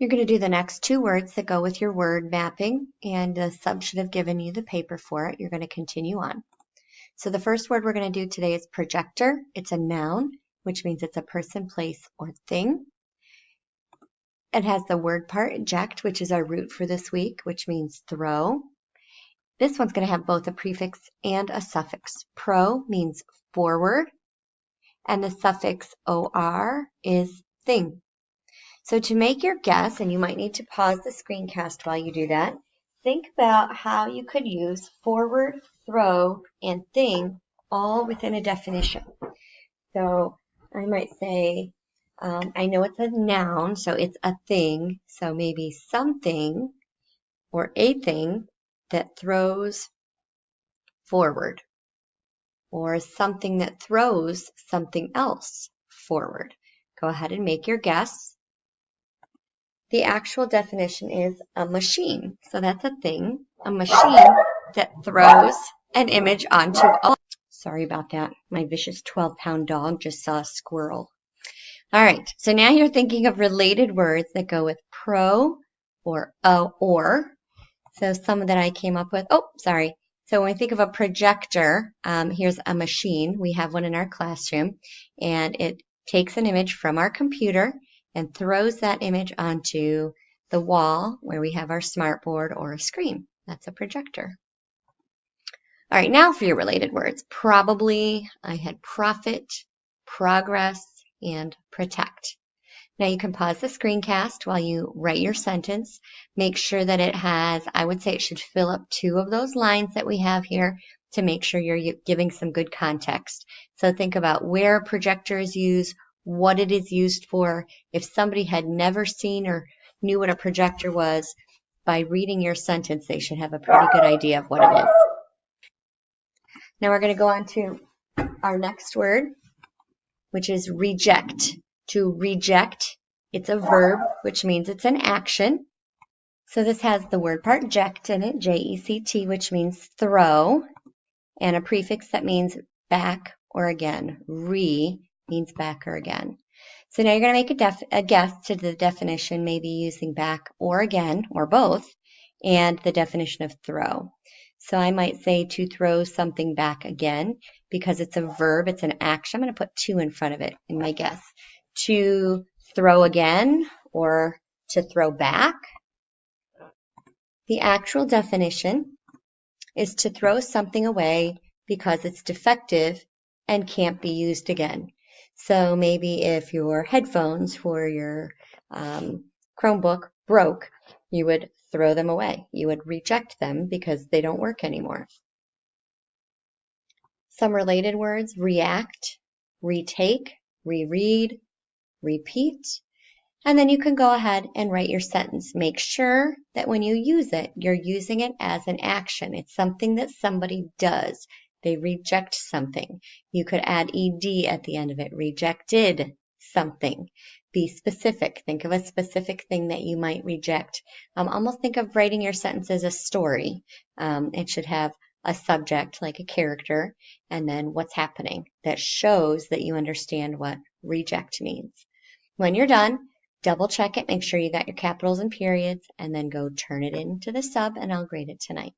You're going to do the next two words that go with your word mapping, and the sub should have given you the paper for it. You're going to continue on. So the first word we're going to do today is projector. It's a noun, which means it's a person, place, or thing. It has the word part, eject, which is our root for this week, which means throw. This one's going to have both a prefix and a suffix. Pro means forward, and the suffix or is thing. So to make your guess, and you might need to pause the screencast while you do that, think about how you could use forward, throw, and thing all within a definition. So I might say, I know it's a noun, so it's a thing. So maybe something or a thing that throws forward, or something that throws something else forward. Go ahead and make your guess. The actual definition is a machine. So that's a thing, a machine that throws an image onto a... Sorry about that. My vicious 12-pound dog just saw a squirrel. All right, so now you're thinking of related words that go with pro or or. So some that I came up with. Oh, sorry. So when we think of a projector, here's a machine. We have one in our classroom, and it takes an image from our computer and throws that image onto the wall where we have our smartboard or a screen. That's a projector. All right, now for your related words. Probably, I had profit, progress, and protect. Now you can pause the screencast while you write your sentence. Make sure that it has, I would say it should fill up 2 of those lines that we have here to make sure you're giving some good context. So think about where a projector is used, what it is used for. If somebody had never seen or knew what a projector was, by reading your sentence, they should have a pretty good idea of what it is. Now we're going to go on to our next word, which is reject. To reject, it's a verb, which means it's an action. So this has the word part ject in it, J-E-C-T, which means throw, and a prefix that means back or again. Re means back or again. So now you're going to make a guess to the definition, maybe using back or again, or both, and the definition of throw. So I might say to throw something back again, because it's a verb, it's an action. I'm going to put to in front of it in my guess. To throw again, or to throw back. The actual definition is to throw something away because it's defective and can't be used again. So maybe if your headphones for your Chromebook broke, you would throw them away. You would reject them because they don't work anymore. Some related words: react, retake, reread, repeat. And then you can go ahead and write your sentence. Make sure that when you use it, you're using it as an action. It's something that somebody does. They reject something. You could add ed at the end of it. Rejected something. Be specific. Think of a specific thing that you might reject. Almost think of writing your sentence as a story. It should have a subject, like a character, and then what's happening. That shows that you understand what reject means. When you're done, double check it, make sure you got your capitals and periods, and then go turn it into the sub, and I'll grade it tonight.